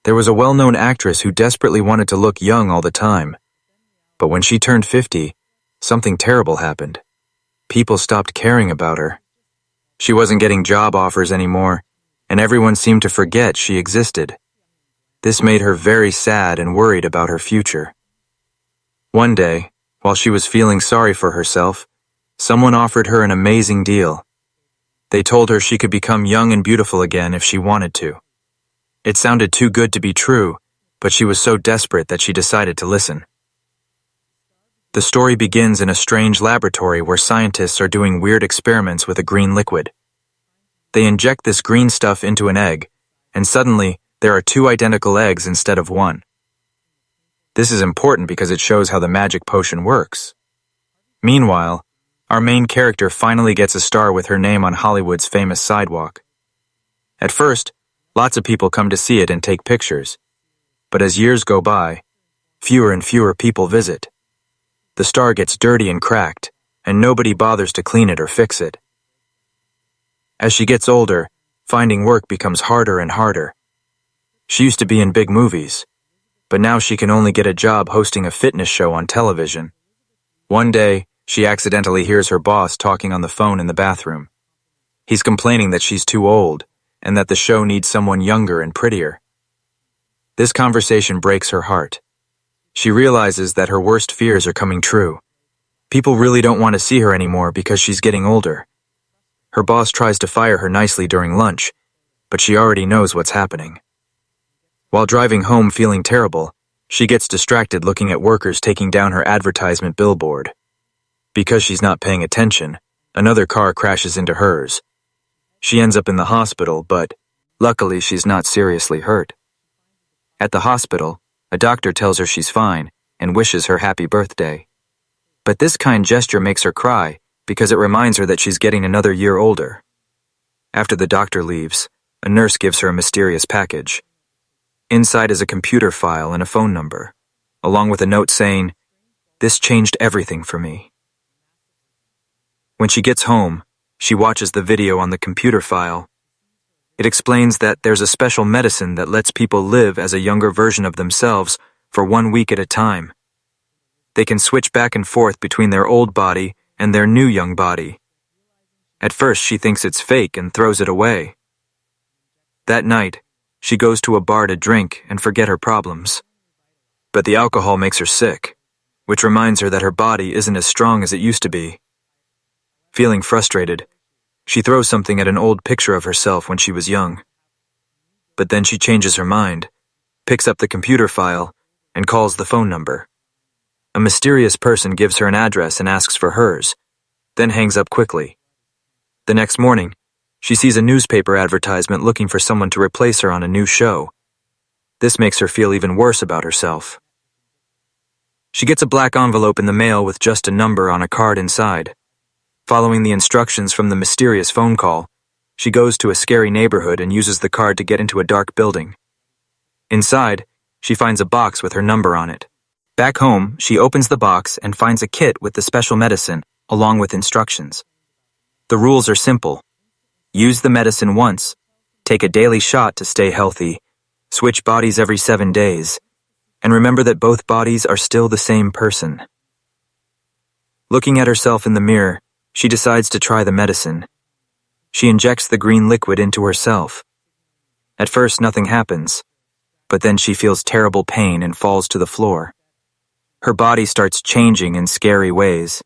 There was a well-known actress who desperately wanted to look young all the time. But when she turned 50, something terrible happened. People stopped caring about her. She wasn't getting job offers anymore, and everyone seemed to forget she existed. This made her very sad and worried about her future. One day, while she was feeling sorry for herself, someone offered her an amazing deal. They told her she could become young and beautiful again if she wanted to. It sounded too good to be true, but she was so desperate that she decided to listen. The story begins in a strange laboratory where scientists are doing weird experiments with a green liquid. They inject this green stuff into an egg, and suddenly there are two identical eggs instead of one. This is important because it shows how the magic potion works. Meanwhile, our main character finally gets a star with her name on Hollywood's famous sidewalk. At first, lots of people come to see it and take pictures. But as years go by, fewer and fewer people visit. The star gets dirty and cracked, and nobody bothers to clean it or fix it. As she gets older, finding work becomes harder and harder. She used to be in big movies, but now she can only get a job hosting a fitness show on television. One day, she accidentally hears her boss talking on the phone in the bathroom. He's complaining that she's too old, and that the show needs someone younger and prettier. This conversation breaks her heart. She realizes that her worst fears are coming true. People really don't want to see her anymore because she's getting older. Her boss tries to fire her nicely during lunch, but she already knows what's happening. While driving home feeling terrible, she gets distracted looking at workers taking down her advertisement billboard. Because she's not paying attention, another car crashes into hers. She ends up in the hospital, but luckily she's not seriously hurt. At the hospital, a doctor tells her she's fine and wishes her happy birthday. But this kind gesture makes her cry because it reminds her that she's getting another year older. After the doctor leaves, a nurse gives her a mysterious package. Inside is a computer file and a phone number, along with a note saying, "This changed everything for me." When she gets home, she watches the video on the computer file. It explains that there's a special medicine that lets people live as a younger version of themselves for 1 week at a time. They can switch back and forth between their old body and their new young body. At first, she thinks it's fake and throws it away. That night, she goes to a bar to drink and forget her problems. But the alcohol makes her sick, which reminds her that her body isn't as strong as it used to be. Feeling frustrated, she throws something at an old picture of herself when she was young. But then she changes her mind, picks up the computer file, and calls the phone number. A mysterious person gives her an address and asks for hers, then hangs up quickly. The next morning, she sees a newspaper advertisement looking for someone to replace her on a new show. This makes her feel even worse about herself. She gets a black envelope in the mail with just a number on a card inside. Following the instructions from the mysterious phone call, she goes to a scary neighborhood and uses the card to get into a dark building. Inside, she finds a box with her number on it. Back home, she opens the box and finds a kit with the special medicine, along with instructions. The rules are simple. Use the medicine once, take a daily shot to stay healthy, switch bodies every 7 days, and remember that both bodies are still the same person. Looking at herself in the mirror, she decides to try the medicine. She injects the green liquid into herself. At first, nothing happens, but then she feels terrible pain and falls to the floor. Her body starts changing in scary ways,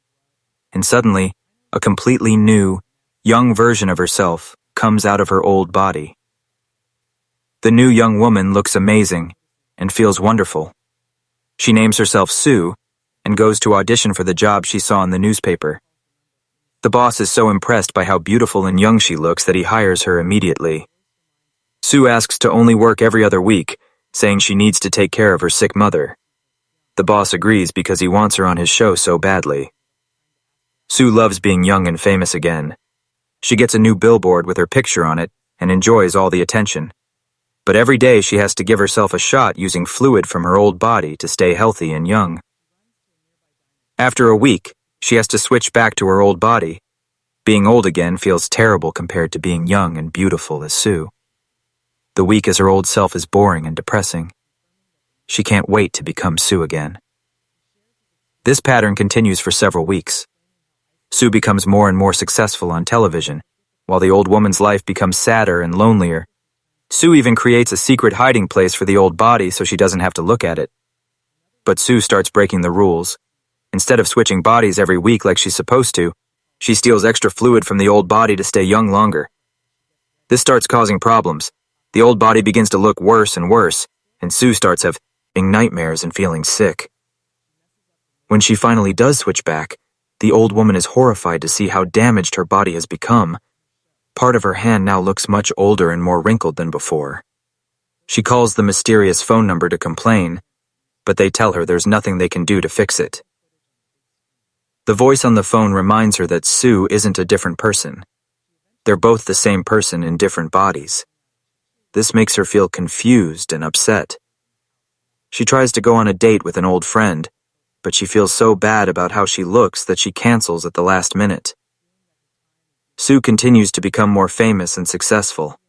and suddenly, a completely new, young version of herself comes out of her old body. The new young woman looks amazing and feels wonderful. She names herself Sue and goes to audition for the job she saw in the newspaper. The boss is so impressed by how beautiful and young she looks that he hires her immediately. Sue asks to only work every other week, saying she needs to take care of her sick mother. The boss agrees because he wants her on his show so badly. Sue loves being young and famous again. She gets a new billboard with her picture on it and enjoys all the attention. But every day she has to give herself a shot using fluid from her old body to stay healthy and young. After a week, she has to switch back to her old body. Being old again feels terrible compared to being young and beautiful as Sue. The week as her old self is boring and depressing. She can't wait to become Sue again. This pattern continues for several weeks. Sue becomes more and more successful on television, while the old woman's life becomes sadder and lonelier. Sue even creates a secret hiding place for the old body so she doesn't have to look at it. But Sue starts breaking the rules. Instead of switching bodies every week like she's supposed to, she steals extra fluid from the old body to stay young longer. This starts causing problems. The old body begins to look worse and worse, and Sue starts having nightmares and feeling sick. When she finally does switch back, the old woman is horrified to see how damaged her body has become. Part of her hand now looks much older and more wrinkled than before. She calls the mysterious phone number to complain, but they tell her there's nothing they can do to fix it. The voice on the phone reminds her that Sue isn't a different person. They're both the same person in different bodies. This makes her feel confused and upset. She tries to go on a date with an old friend, but she feels so bad about how she looks that she cancels at the last minute. Sue continues to become more famous and successful.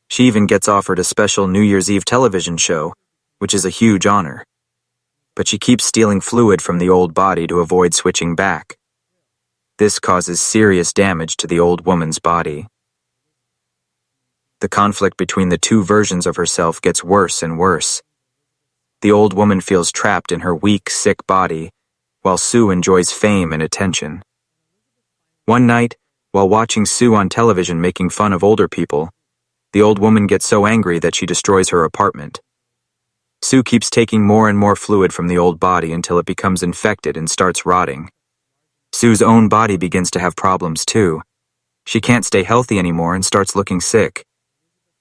She even gets offered a special New Year's Eve television show, which is a huge honor. But she keeps stealing fluid from the old body to avoid switching back. This causes serious damage to the old woman's body. The conflict between the two versions of herself gets worse and worse. The old woman feels trapped in her weak, sick body, while Sue enjoys fame and attention. One night, while watching Sue on television making fun of older people, the old woman gets so angry that she destroys her apartment. Sue keeps taking more and more fluid from the old body until it becomes infected and starts rotting. Sue's own body begins to have problems too. She can't stay healthy anymore and starts looking sick.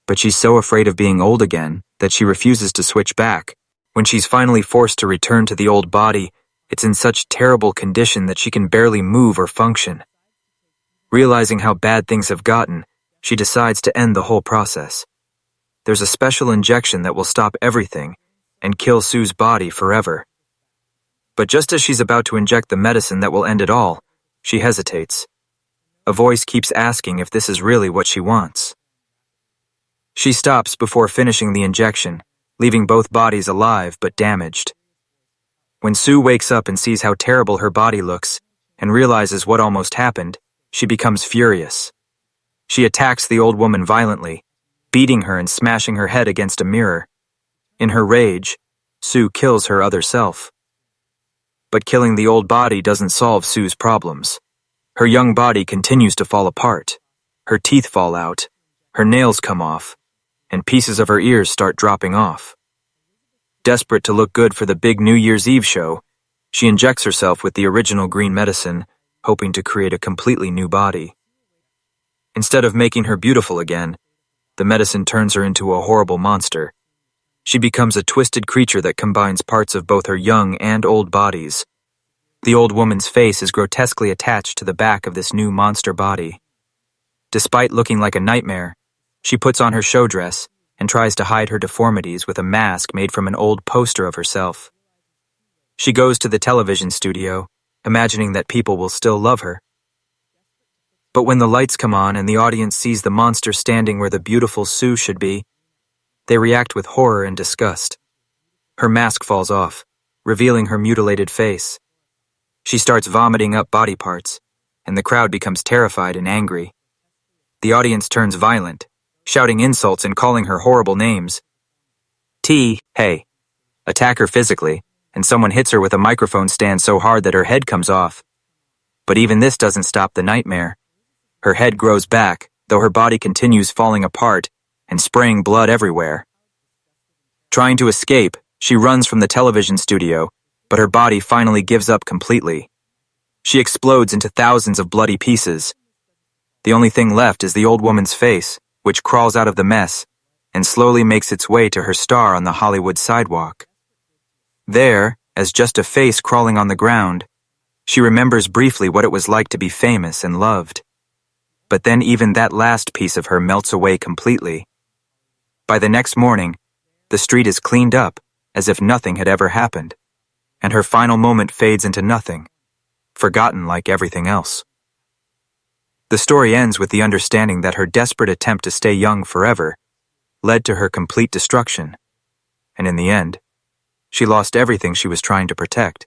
But she's so afraid of being old again that she refuses to switch back. When she's finally forced to return to the old body, it's in such terrible condition that she can barely move or function. Realizing how bad things have gotten, she decides to end the whole process. There's a special injection that will stop everything and kill Sue's body forever. But just as she's about to inject the medicine that will end it all, she hesitates. A voice keeps asking if this is really what she wants. She stops before finishing the injection, leaving both bodies alive but damaged. When Sue wakes up and sees how terrible her body looks and realizes what almost happened, she becomes furious. She attacks the old woman violently, beating her and smashing her head against a mirror. In her rage, Sue kills her other self. But killing the old body doesn't solve Sue's problems. Her young body continues to fall apart. Her teeth fall out, her nails come off, and pieces of her ears start dropping off. Desperate to look good for the big New Year's Eve show, she injects herself with the original green medicine, hoping to create a completely new body. Instead of making her beautiful again, the medicine turns her into a horrible monster. She becomes a twisted creature that combines parts of both her young and old bodies. The old woman's face is grotesquely attached to the back of this new monster body. Despite looking like a nightmare, she puts on her show dress and tries to hide her deformities with a mask made from an old poster of herself. She goes to the television studio, imagining that people will still love her. But when the lights come on and the audience sees the monster standing where the beautiful Sue should be, they react with horror and disgust. Her mask falls off, revealing her mutilated face. She starts vomiting up body parts, and the crowd becomes terrified and angry. The audience turns violent, shouting insults and calling her horrible names. Hey, attack her physically, and someone hits her with a microphone stand so hard that her head comes off. But even this doesn't stop the nightmare. Her head grows back, though her body continues falling apart and spraying blood everywhere. Trying to escape, she runs from the television studio, but her body finally gives up completely. She explodes into thousands of bloody pieces. The only thing left is the old woman's face, which crawls out of the mess and slowly makes its way to her star on the Hollywood sidewalk. There, as just a face crawling on the ground, she remembers briefly what it was like to be famous and loved. But then even that last piece of her melts away completely. By the next morning, the street is cleaned up as if nothing had ever happened, and her final moment fades into nothing, forgotten like everything else. The story ends with the understanding that her desperate attempt to stay young forever led to her complete destruction. And in the end, she lost everything she was trying to protect.